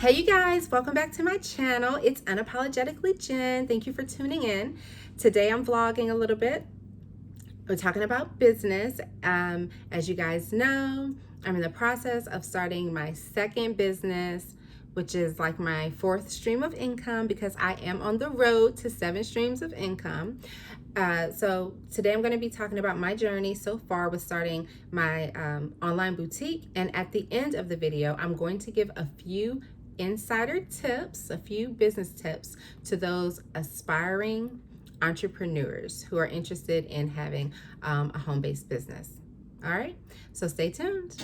Hey you guys, welcome back to my channel. It's Unapologetically Jen. Thank you for tuning in. Today I'm vlogging a little bit. We're talking about business. As you guys know, I'm in the process of starting my second business, which is like my fourth stream of income because I am on the road to 7 streams of income. So today I'm going to be talking about my journey so far with starting my online boutique. And at the end of the video, I'm going to give a few insider tips, a few business tips to those aspiring entrepreneurs who are interested in having a home-based business. All right, so stay tuned.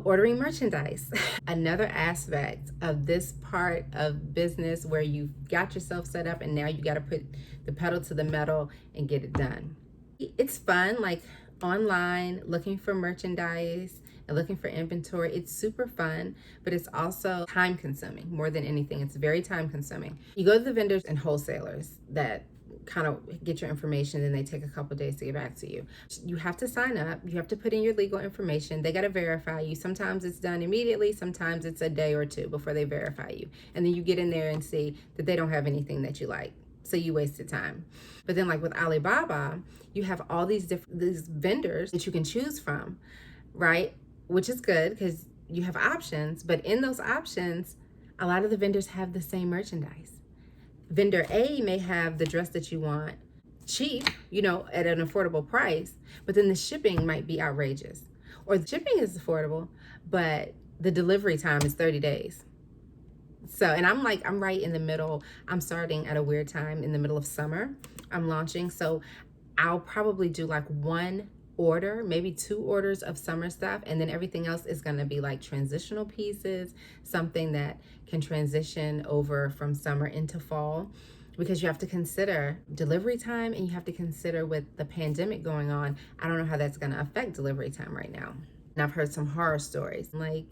Ordering merchandise. Another aspect of this part of business where you got yourself set up and now you got to put the pedal to the metal and get it done. It's fun, like online, looking for merchandise and looking for inventory. It's super fun, but it's also time consuming more than anything. It's very time consuming. You go to the vendors and wholesalers that kind of get your information and they take a couple days to get back to you. You have to sign up, you have to put in your legal information, they got to verify you. Sometimes it's done immediately, sometimes it's a day or two before they verify you, and then you get in there and see that they don't have anything that you like, so you wasted time. But then like with Alibaba, you have all these vendors that you can choose from, right? Which is good because you have options, but in those options a lot of the vendors have the same merchandise. Vendor A may have the dress that you want cheap, at an affordable price, but then the shipping might be outrageous. Or the shipping is affordable, but the delivery time is 30 days. So, and I'm right in the middle. I'm starting at a weird time in the middle of summer. I'm launching. So I'll probably do like one order, maybe 2 orders of summer stuff, and then everything else is going to be like transitional pieces, something that can transition over from summer into fall, because you have to consider delivery time, and you have to consider with the pandemic going on, I don't know how that's going to affect delivery time right now. And I've heard some horror stories, like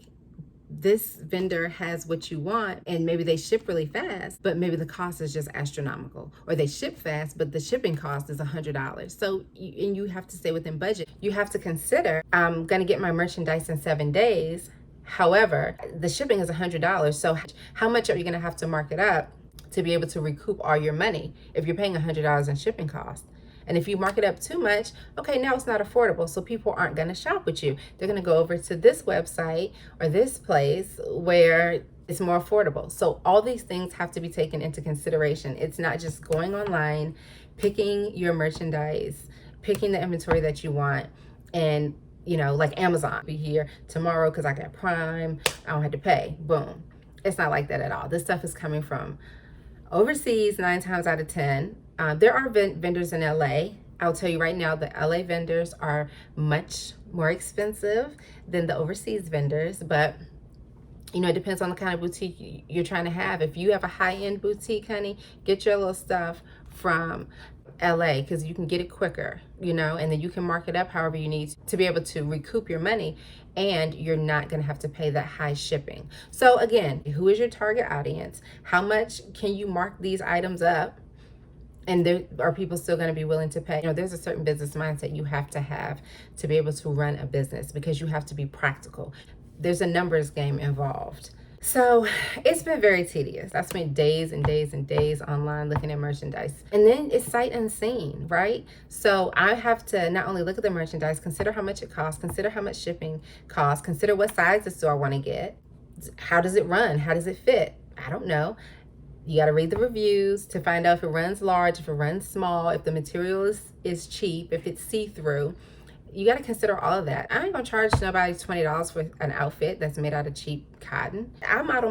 this vendor has what you want and maybe they ship really fast, but maybe the cost is just astronomical, or they ship fast but the shipping cost is $100. So you have to stay within budget. You have to consider, I'm going to get my merchandise in 7 days, however the shipping is $100. So how much are you going to have to mark it up to be able to recoup all your money if you're paying $100 in shipping costs? And if you mark it up too much, okay, now it's not affordable. So people aren't going to shop with you. They're going to go over to this website or this place where it's more affordable. So all these things have to be taken into consideration. It's not just going online, picking your merchandise, picking the inventory that you want, and like Amazon, be here tomorrow because I got Prime, I don't have to pay. Boom. It's not like that at all. This stuff is coming from overseas 9 times out of 10. There are vendors in LA. I'll tell you right now, the LA vendors are much more expensive than the overseas vendors, but it depends on the kind of boutique you're trying to have. If you have a high-end boutique, honey, get your little stuff from LA because you can get it quicker, and then you can mark it up however you need to be able to recoup your money, and you're not going to have to pay that high shipping. So again, who is your target audience? How much can you mark these items up? And there are people still going to be willing to pay. There's a certain business mindset you have to be able to run a business, because you have to be practical. There's a numbers game involved. So it's been very tedious. I spent days and days and days online looking at merchandise. And then it's sight unseen, right? So I have to not only look at the merchandise, consider how much it costs, consider how much shipping costs, consider what sizes do I want to get. How does it run? How does it fit? I don't know. You got to read the reviews to find out if it runs large, if it runs small, if the material is cheap, if it's see-through. You got to consider all of that. I ain't gonna charge nobody $20 for an outfit that's made out of cheap cotton. I model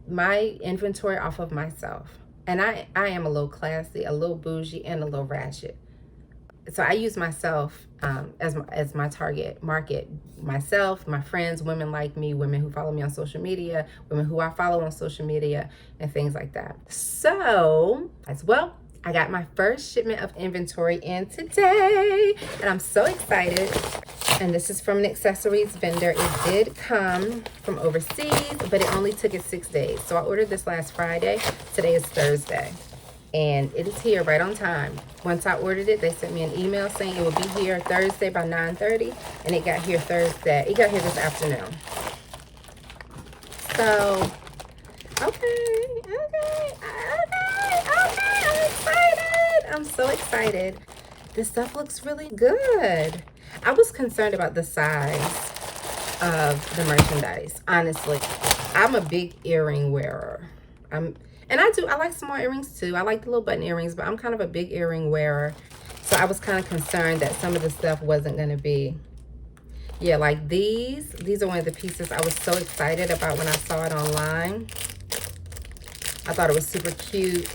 my inventory off of myself, and I am a little classy, a little bougie, and a little ratchet. So I use myself as my target market. Myself, my friends, women like me, women who follow me on social media, women who I follow on social media, and things like that. So as well, I got my first shipment of inventory in today, and I'm so excited. And this is from an accessories vendor. It did come from overseas, but it only took it 6 days. So I ordered this last Friday. Today is Thursday, and it is here right on time. Once I ordered it, they sent me an email saying it would be here Thursday by 9:30, and it got here Thursday. It got here this afternoon. So, okay, I'm excited. I'm so excited. This stuff looks really good. I was concerned about the size of the merchandise, honestly. I'm a big earring wearer. I like small earrings too. I like the little button earrings, but I'm kind of a big earring wearer. So I was kind of concerned that some of the stuff wasn't going to be, yeah, like these are one of the pieces I was so excited about when I saw it online. I thought it was super cute,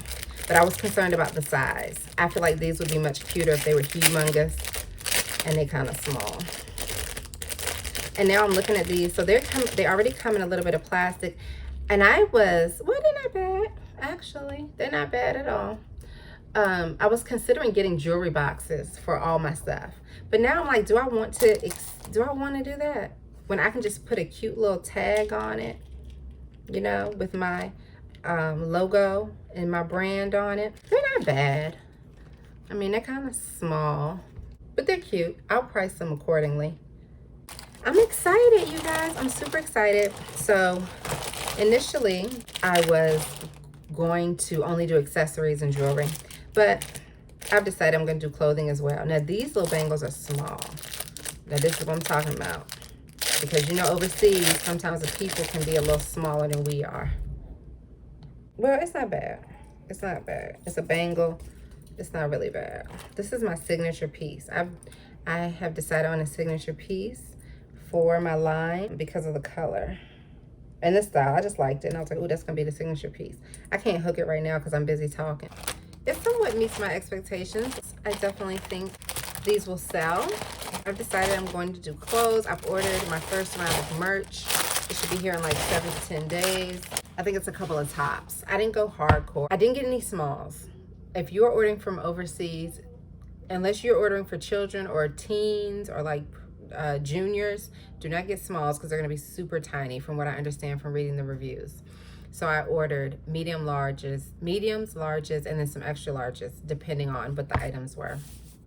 but I was concerned about the size. I feel like these would be much cuter if they were humongous, and they kind of small. And now I'm looking at these. So they already come in a little bit of plastic. And they're not bad, actually. They're not bad at all. I was considering getting jewelry boxes for all my stuff. But now I'm like, do I want to do that? When I can just put a cute little tag on it, you know, with my logo and my brand on it. They're not bad. I mean, they're kind of small, but they're cute. I'll price them accordingly. I'm excited, you guys. I'm super excited. So initially, I was going to only do accessories and jewelry, but I've decided I'm going to do clothing as well. Now, these little bangles are small. Now, this is what I'm talking about. Because, you know, overseas, sometimes the people can be a little smaller than we are. Well, it's not bad. It's not bad. It's a bangle. It's not really bad. This is my signature piece. I have decided on a signature piece for my line because of the color and the style. I just liked it, and I was like, oh, that's gonna be the signature piece. I can't hook it right now because I'm busy talking. It somewhat meets my expectations. I definitely think these will sell. I've decided I'm going to do clothes. I've ordered my first round of merch. It should be here in like 7 to 10 days. I think it's a couple of tops. I didn't go hardcore. I didn't get any smalls. If you're ordering from overseas, unless you're ordering for children or teens or like juniors, do not get smalls because they're going to be super tiny from what I understand from reading the reviews. So I ordered mediums, larges, and then some extra larges depending on what the items were.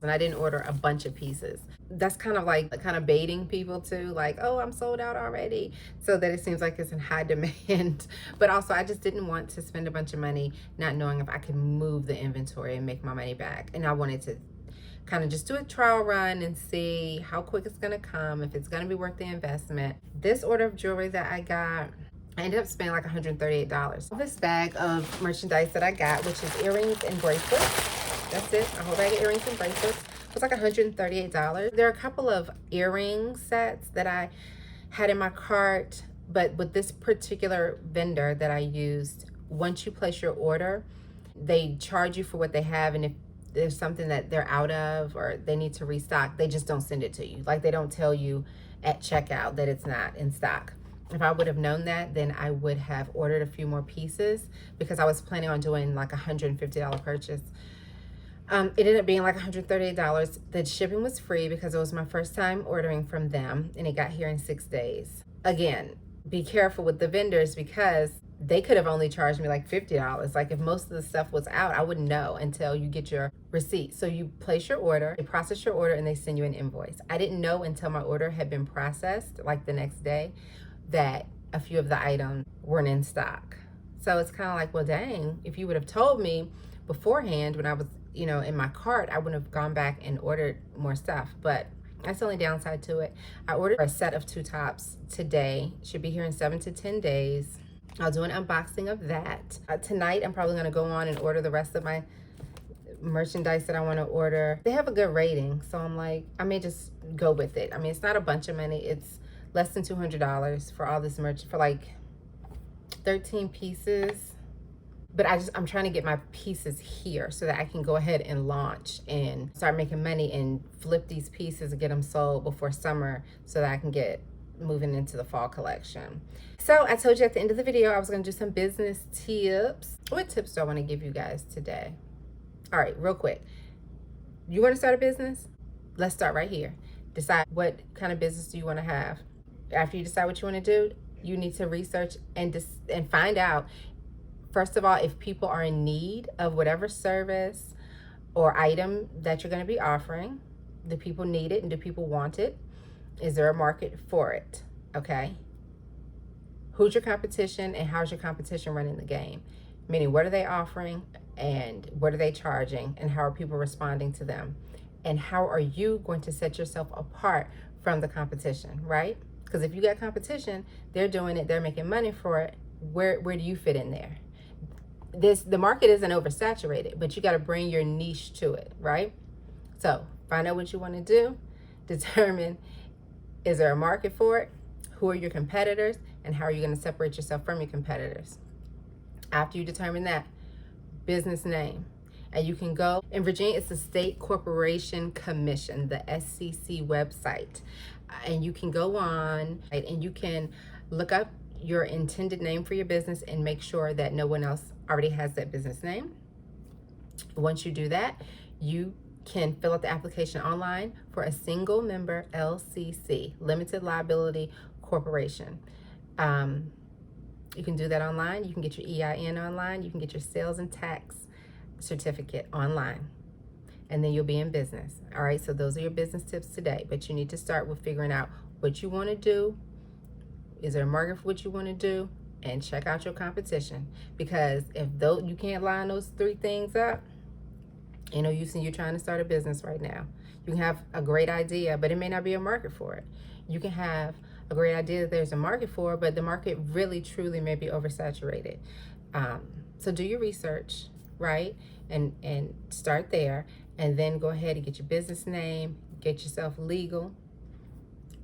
And I didn't order a bunch of pieces. That's kind of like baiting people too, like, oh, I'm sold out already, so that it seems like it's in high demand. But also I just didn't want to spend a bunch of money not knowing if I could move the inventory and make my money back. And I wanted to kind of just do a trial run and see how quick it's gonna come, if it's gonna be worth the investment. This order of jewelry that I got, I ended up spending like $138. This bag of merchandise that I got, which is earrings and bracelets. That's it, a whole bag of earrings and bracelets. It was like $138. There are a couple of earring sets that I had in my cart, but with this particular vendor that I used, once you place your order, they charge you for what they have, and if there's something that they're out of or they need to restock, they just don't send it to you. Like, they don't tell you at checkout that it's not in stock. If I would have known that, then I would have ordered a few more pieces because I was planning on doing like a $150 purchase. It ended up being like $138. The shipping was free because it was my first time ordering from them, and it got here in 6 days. Again, be careful with the vendors because they could have only charged me like $50. Like, if most of the stuff was out, I wouldn't know until you get your receipt. So you place your order, they process your order, and they send you an invoice. I didn't know until my order had been processed, like the next day, that a few of the items weren't in stock. So it's kind of like, well, dang, if you would have told me beforehand when I was, you know, in my cart, I wouldn't have gone back and ordered more stuff. But that's the only downside to it. I ordered a set of 2 tops today. Should be here in 7 to 10 days. I'll do an unboxing of that. Tonight, I'm probably going to go on and order the rest of my merchandise that I want to order. They have a good rating, so I'm like, I may just go with it. I mean, it's not a bunch of money. It's less than $200 for all this merch, for like 13 pieces. But I'm trying to get my pieces here so that I can go ahead and launch and start making money and flip these pieces and get them sold before summer so that I can get moving into the fall collection. So I told you at the end of the video I was going to do some business tips. What tips do I want to give you guys today? All right, real quick. You want to start a business? Let's start right here. Decide what kind of business do you want to have. After you decide what you want to do, you need to research and find out, first of all, if people are in need of whatever service or item that you're going to be offering. Do people need it and do people want it? Is there a market for it? Okay. Who's your competition and how's your competition running the game? Meaning, what are they offering and what are they charging and how are people responding to them? And how are you going to set yourself apart from the competition, right? Because if you got competition, they're doing it, they're making money for it. Where do you fit in there? The market isn't oversaturated, but you got to bring your niche to it, right? So find out what you want to do, determine, is there a market for it? Who are your competitors? And how are you going to separate yourself from your competitors? After you determine that, business name. And you can go, in Virginia, it's the State Corporation Commission, the SCC website. And you can go on, right, and you can look up your intended name for your business and make sure that no one else already has that business name. Once you do that, you can fill out the application online for a single member LCC, limited liability corporation. You can do that online. You can get your EIN online. You can get your sales and tax certificate online, and then you'll be in business. All right, so those are your business tips today, but you need to start with figuring out what you want to do. Is there a market for what you want to do? And check out your competition, because if you can't line those three things up, you know, you're trying to start a business right now. You can have a great idea, but it may not be a market for it. You can have a great idea that there's a market for, but the market really truly may be oversaturated. So do your research, right? And start there, and then go ahead and get your business name, get yourself legal,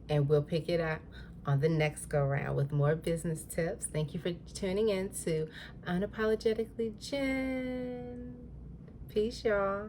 and we'll pick it up on the next go round with more business tips. Thank you for tuning in to Unapologetically Jen. Peace, y'all.